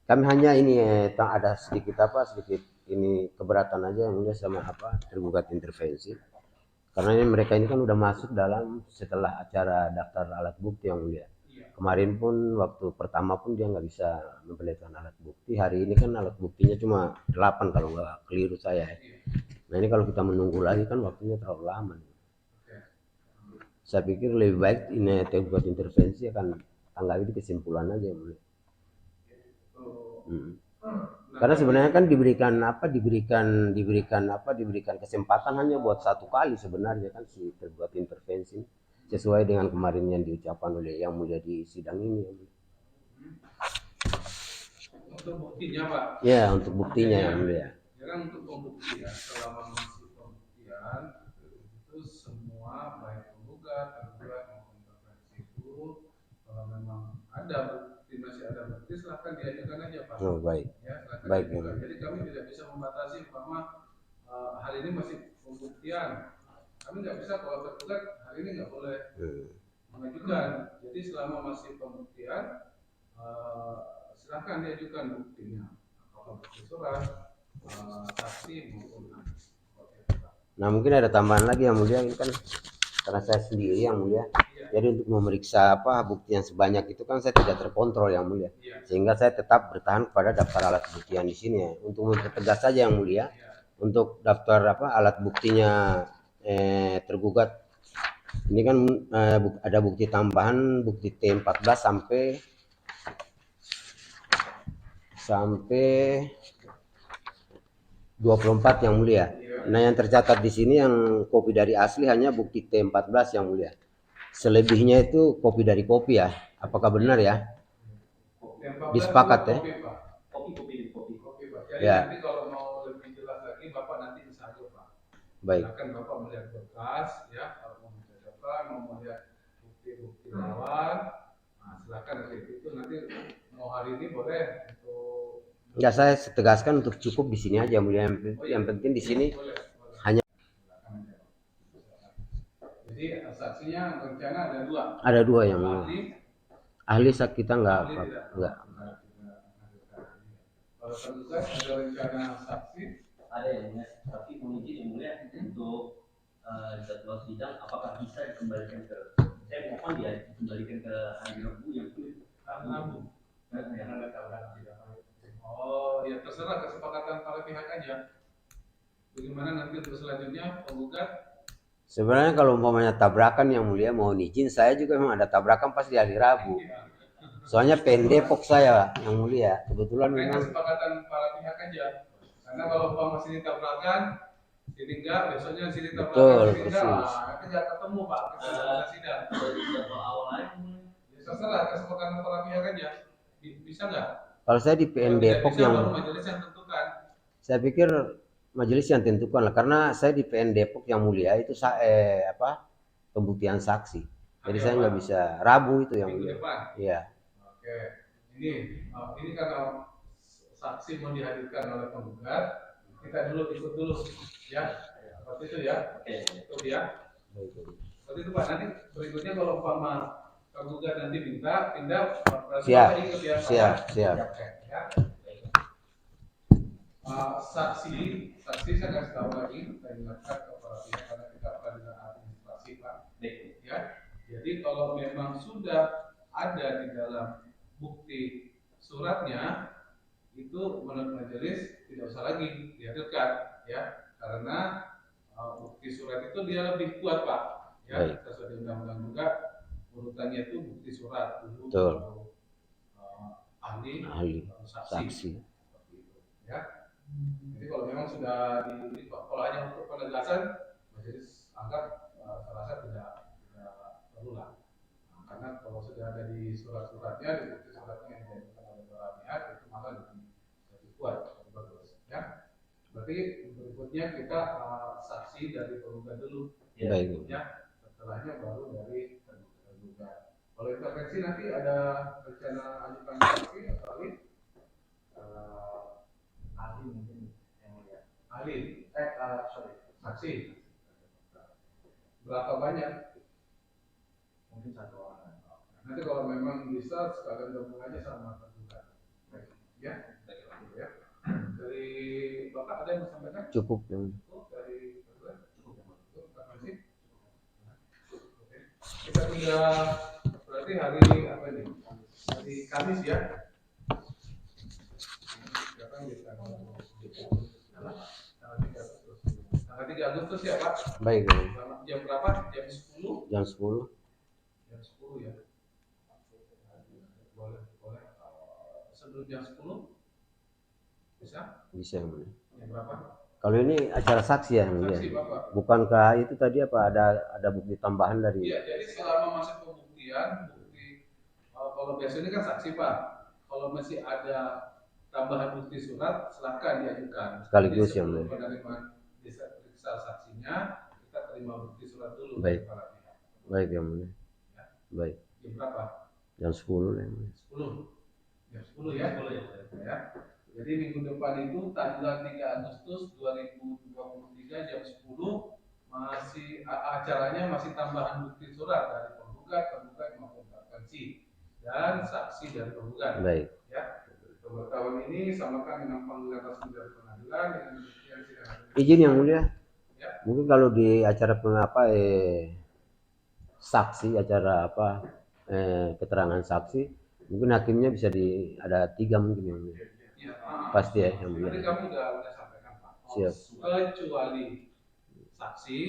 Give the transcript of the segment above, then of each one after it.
Kami hanya ini ada sedikit ini keberatan aja yang mulia sama tergugat intervensi. Karena ini mereka ini kan udah masuk dalam setelah acara daftar alat bukti yang mulia. Kemarin pun waktu pertama pun dia nggak bisa memperlihatkan alat bukti. Hari ini kan alat buktinya cuma 8 kalau nggak keliru saya. Nah ini kalau kita menunggu lagi kan waktunya terlalu lama. Saya pikir lebih baik ini tergugat intervensi akan tanggapi di kesimpulan aja yang mulia. Karena sebenarnya kan diberikan kesempatan hanya buat satu kali sebenarnya kan si tergugat intervensi sesuai dengan kemarin yang diucapkan oleh yang mulia di sidang ini. Untuk buktinya Pak? Ya untuk buktinya yang mulia. Ya kan untuk pembuktian selama masih pembuktian itu semua baik penggugat, tergugat maupun intervensi itu kalau memang ada bukti masih ada bukti silahkan diajukan aja Pak. Oh baik. Ya, Baik. jadi kami tidak bisa membatasi umpama hari ini masih pembuktian. Kami nggak bisa kalau tergugat hari ini nggak boleh mengajukan. Jadi selama masih pembuktian silahkan diajukan buktinya. Kalau bukti surat, saksi maupun Nah mungkin ada tambahan lagi yang mulia ini kan karena saya sendiri yang mulia. Jadi untuk memeriksa bukti yang sebanyak itu kan saya tidak terkontrol yang mulia. Sehingga saya tetap bertahan pada daftar alat bukti yang di sini ya. Untuk mempertegas saja yang mulia. Untuk daftar alat buktinya tergugat. Ini kan ada bukti tambahan bukti T14 sampai 24 yang mulia. Nah, yang tercatat di sini yang kopi dari asli hanya bukti T14 yang mulia. Selebihnya itu kopi dari kopi ya. Apakah benar ya? Disepakat ya? Kopi Pak. Jadi Ya. nanti kalau mau lebih jelas lagi Bapak nanti bisa aja Pak. Baik. Silakan Bapak melihat berkas ya, kalau mau mencoba mau melihat bukti-bukti lawan. Nah, silakan itu nanti mau hari ini boleh untuk Enggak, saya tegaskan untuk cukup di sini aja mulia. Yang penting di sini hanya jadi saksinya rencana ada dua. Ada dua yang mulia. Ahli kita enggak. Kalau tergugat ada rencana saksi? Ada yang mulia, tapi menguji yang mulia untuk jadwal sidang apakah bisa dikembalikan ke saya mohon dia dikembalikan ke hari Rabu yang Rabu. Oh ya terserah kesepakatan para pihak aja. Bagaimana nanti untuk selanjutnya penggugat? Sebenarnya kalau umpamanya tabrakan yang mulia mohon izin, saya juga memang ada tabrakan pas di hari Rabu. Soalnya Depok saya yang mulia. Kebetulan memang kesepakatan para pihak aja. Karena kalau umpama sini tabrakan, sini enggak, besoknya sini tabrakan, sini enggak, nanti enggak ketemu Pak. Kita bisa sidang. awalnya Terserah kesepakatan para pihak aja. Bisa enggak? Kalau saya di PN Depok yang majelis yang tentukan. Saya pikir majelis yang tentukan lah karena saya di PN Depok yang mulia itu pembuktian saksi. Jadi saya nggak bisa Rabu itu yang mulia. Iya. Oke. Ini karena saksi mau dihadirkan oleh penggugat, kita ikut dulu ya. Seperti itu ya. Itu ya. Seperti itu Pak. Nanti berikutnya kalau umpama penggugat nanti pindah siap. ikut ya. Siap. Ya. Saksi saya kasih tahu lagi, saya ingatkan kepada pihak karena kita peradilan administrasi Pak. Ya. Jadi kalau memang sudah ada di dalam bukti suratnya itu menurut majelis tidak usah lagi dihadirkan ya karena bukti surat itu dia lebih kuat Pak ya sesuai undang-undang juga urutannya itu bukti surat dulu baru ahli saksi ya. Jadi kalau memang sudah kalau hanya untuk penegasan majelis anggap saya rasa tidak perlu lah. Karena kalau sudah ada di surat-suratnya, di bukti suratnya yang diajukan oleh para pihak itu malah lebih kuat, lebih bagus. Ya, berarti berikutnya kita saksi dari penggugat dulu. Baik. Ya, setelahnya baru dari tergugat. Kalau intervensi nanti ada rencana ajukan saksi atau ahli? Ahli mungkin yang mulia. Ahli, saksi. Berapa banyak? Mungkin 1 orang. Nanti kalau memang bisa sekalian gabung aja sama tergugat. Ya. yang mau sampaikan? Cukup yang Cukup dari berdua? Cukup. Terima kasih. Oke. Kita sudah berarti hari apa ini? Hari Kamis ya. Sekarang kita tanggal 3 Agustus ya Pak. baik. Jam berapa? Jam 10? Jam 10. Jam 10 ya. Boleh. Sebelum jam 10 bisa? Bisa yang mulia. Jam berapa? Kalau ini acara saksi ya yang mulia. Saksi Bapak. Bukankah itu tadi apa ada bukti tambahan dari? Iya, jadi selama masih pembuktian, kalau biasanya kan saksi Pak. Kalau masih ada tambahan bukti surat, silakan diajukan. Sekaligus Jadi yang sebelum mulia. penerimaan periksa saksinya, kita terima bukti surat dulu. Baik. dari para pihak. Baik yang mulia. Ya. Baik. Jam berapa? Jam 10 lah yang mulia. 10. Jam 10 ya. 10 ya. Jadi minggu depan itu tanggal 3 Agustus 2023 jam 10 masih acaranya masih tambahan bukti surat dari penggugat maupun saksi dan saksi dari penggugat. Baik. Ya. Pemberitahuan ini samakan dengan panggilan resmi dari pengadilan dengan demikian sidang. Izin yang mulia. Ya. Mungkin kalau di acara saksi acara keterangan saksi, mungkin hakimnya bisa ada 3 mungkin yang mulia. Ya, Pasti ya yang mulia. Tadi kamu udah sampaikan Pak. Siap. Kecuali saksi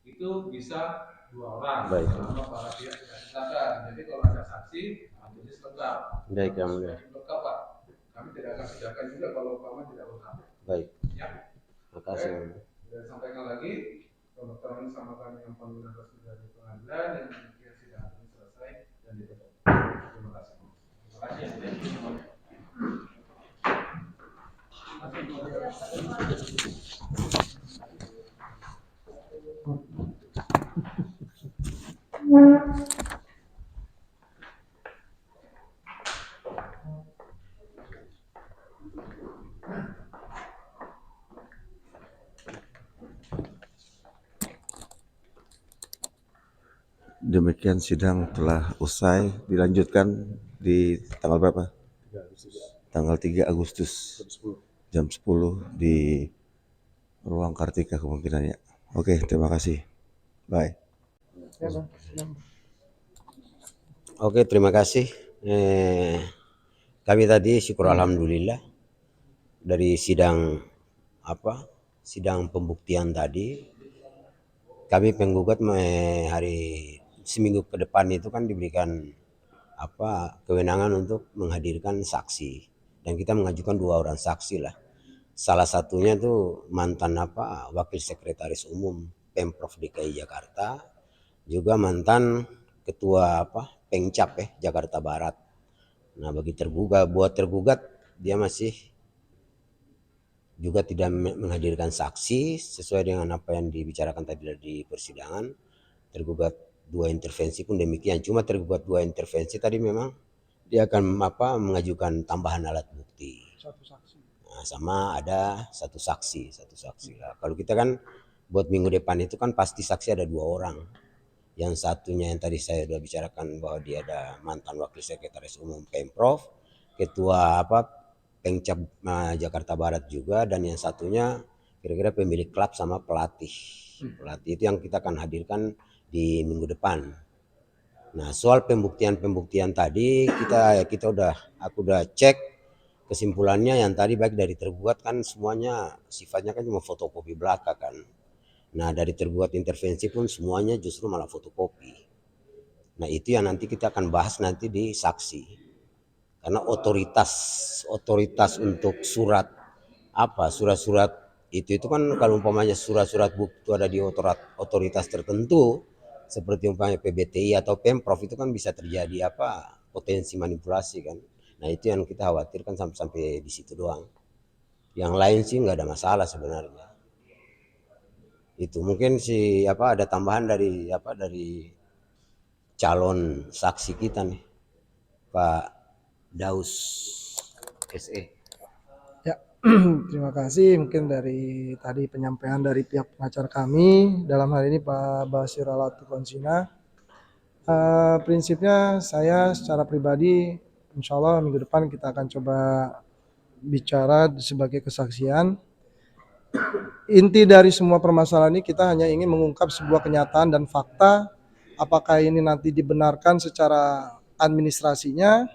itu bisa 2 orang. Baik. Selama para pihak tidak sepakat. Jadi kalau ada saksi, majelis lengkap. Baik yang mulia. Lengkap Pak. Kami tidak akan sidangkan juga kalau umpama tidak lengkap. Baik. Ya. Terima kasih. yang mulia. Sudah sampaikan lagi, pemberitahuan ini samakan dengan panggilan resmi dari pengadilan dan demikian sidang ini selesai dan ditutup. Terima kasih. Terima kasih. Demikian sidang telah usai, dilanjutkan di tanggal berapa? Tanggal 3 Agustus jam 10 di ruang Kartika kemungkinannya. Oke, terima kasih. Bye. Oke, terima kasih. Kami tadi syukur alhamdulillah dari sidang pembuktian tadi, kami penggugat hari seminggu ke depan itu kan diberikan kewenangan untuk menghadirkan saksi, dan kita mengajukan 2 orang saksi lah. Salah satunya tuh mantan wakil sekretaris umum Pemprov DKI Jakarta, juga mantan ketua Pengcap Jakarta Barat. Nah, buat tergugat dia masih juga tidak menghadirkan saksi sesuai dengan apa yang dibicarakan tadi di persidangan. Tergugat 2 intervensi pun demikian. Cuma tergugat 2 intervensi tadi memang dia akan mengajukan tambahan alat bukti. Nah, sama ada satu saksi lah. Kalau kita kan buat minggu depan itu kan pasti saksi ada 2 orang. Yang satunya yang tadi saya sudah bicarakan bahwa dia ada mantan wakil sekretaris umum Pemprov, ketua Pengcap Jakarta Barat juga, dan yang satunya kira-kira pemilik klub sama pelatih. Pelatih itu yang kita akan hadirkan di minggu depan. Nah, soal pembuktian tadi aku udah cek kesimpulannya yang tadi baik dari tergugat kan semuanya sifatnya kan cuma fotokopi belaka kan. Nah, dari tergugat intervensi pun semuanya justru malah fotokopi. Nah, itu yang nanti kita akan bahas nanti di saksi. Karena otoritas untuk surat itu kan kalau umpamanya surat-surat bukti itu ada di otoritas tertentu seperti umpamanya PBTI atau Pemprov, itu kan bisa terjadi potensi manipulasi kan. Nah, itu yang kita khawatirkan sampai di situ doang. Yang lain sih nggak ada masalah sebenarnya. Itu mungkin ada tambahan dari calon saksi kita nih, Pak Daus SE. Ya, terima kasih. Mungkin dari tadi penyampaian dari pihak pengacara kami, dalam hal ini Pak Basir Alatukonsina. Prinsipnya saya secara pribadi, insya Allah minggu depan kita akan coba bicara sebagai kesaksian. inti dari semua permasalahan ini kita hanya ingin mengungkap sebuah kenyataan dan fakta, apakah ini nanti dibenarkan secara administrasinya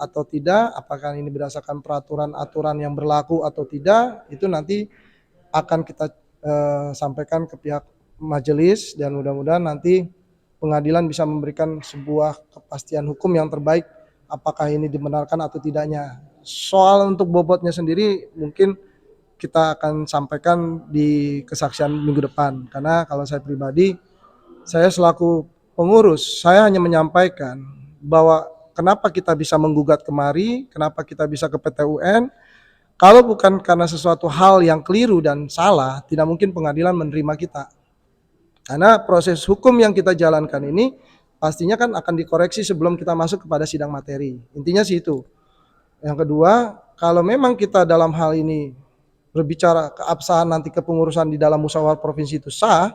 atau tidak, apakah ini berdasarkan peraturan aturan yang berlaku atau tidak, itu nanti akan kita sampaikan ke pihak majelis, dan mudah-mudahan nanti pengadilan bisa memberikan sebuah kepastian hukum yang terbaik apakah ini dibenarkan atau tidaknya. Soal untuk bobotnya sendiri mungkin kita akan sampaikan di kesaksian minggu depan, karena kalau saya pribadi, saya selaku pengurus, saya hanya menyampaikan bahwa kenapa kita bisa menggugat kemari, kenapa kita bisa ke PT UN, kalau bukan karena sesuatu hal yang keliru dan salah, tidak mungkin pengadilan menerima kita. Karena proses hukum yang kita jalankan ini pastinya kan akan dikoreksi sebelum kita masuk kepada sidang materi. Intinya sih itu. Yang kedua, kalau memang kita dalam hal ini berbicara keabsahan nanti kepengurusan di dalam musyawarah provinsi itu sah,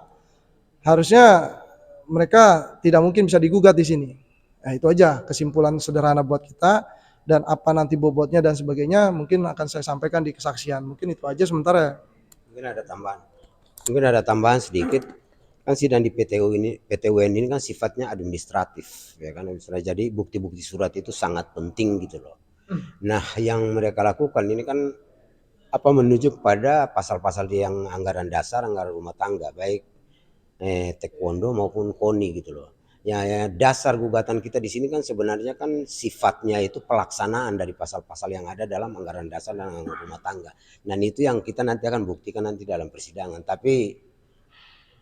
harusnya mereka tidak mungkin bisa digugat di sini. Nah, itu aja kesimpulan sederhana buat kita, dan apa nanti bobotnya dan sebagainya mungkin akan saya sampaikan di kesaksian. Mungkin itu aja sementara. Mungkin ada tambahan sedikit. Kan sidang di PT UN ini kan sifatnya administratif, ya kan. Jadi bukti-bukti surat itu sangat penting gitu loh. Nah, yang mereka lakukan ini kan menuju pada pasal-pasal yang anggaran dasar, anggaran rumah tangga, baik taekwondo maupun KONI gitu loh. Ya, dasar gugatan kita di sini kan sebenarnya kan sifatnya itu pelaksanaan dari pasal-pasal yang ada dalam anggaran dasar dan anggaran rumah tangga. Dan itu yang kita nanti akan buktikan nanti dalam persidangan. Tapi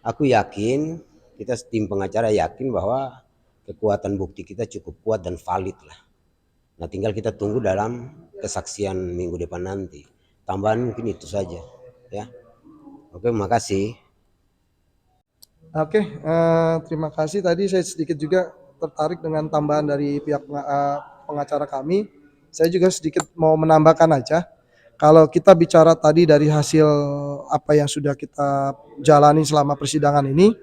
aku yakin, kita tim pengacara yakin bahwa kekuatan bukti kita cukup kuat dan valid lah. Nah, tinggal kita tunggu dalam kesaksian minggu depan nanti. Tambahan mungkin itu saja, ya. Oke, makasih. Oke, terima kasih. Tadi saya sedikit juga tertarik dengan tambahan dari pihak pengacara kami. Saya juga sedikit mau menambahkan aja. Kalau kita bicara tadi dari hasil apa yang sudah kita jalani selama persidangan ini,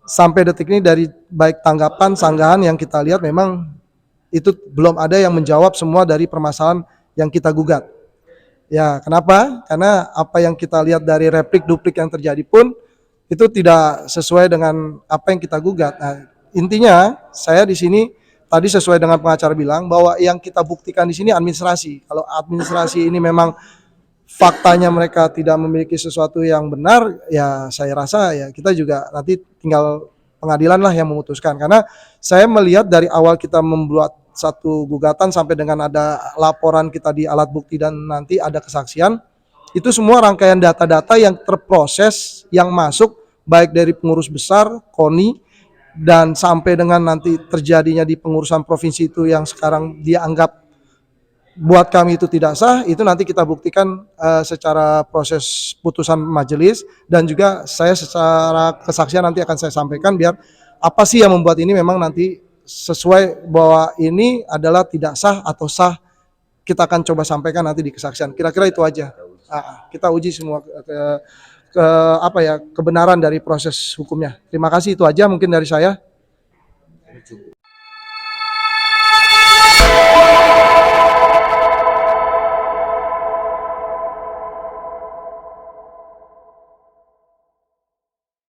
sampai detik ini dari baik tanggapan, sanggahan yang kita lihat memang itu belum ada yang menjawab semua dari permasalahan yang kita gugat. Ya, kenapa? Karena apa yang kita lihat dari replik duplik yang terjadi pun itu tidak sesuai dengan apa yang kita gugat. Nah, intinya saya di sini tadi sesuai dengan pengacara bilang bahwa yang kita buktikan di sini administrasi. Kalau administrasi ini memang faktanya mereka tidak memiliki sesuatu yang benar, ya saya rasa ya kita juga nanti tinggal pengadilan lah yang memutuskan. Karena saya melihat dari awal kita membuat satu gugatan sampai dengan ada laporan kita di alat bukti dan nanti ada kesaksian, itu semua rangkaian data-data yang terproses, yang masuk baik dari pengurus besar, KONI, dan sampai dengan nanti terjadinya di pengurusan provinsi itu yang sekarang dia anggap buat kami itu tidak sah, itu nanti kita buktikan secara proses putusan majelis, dan juga saya secara kesaksian nanti akan saya sampaikan biar apa sih yang membuat ini memang nanti sesuai bahwa ini adalah tidak sah atau sah, kita akan coba sampaikan nanti di kesaksian. Kira-kira itu aja. Kita uji semua kebenaran dari proses hukumnya. Terima kasih, itu aja mungkin dari saya.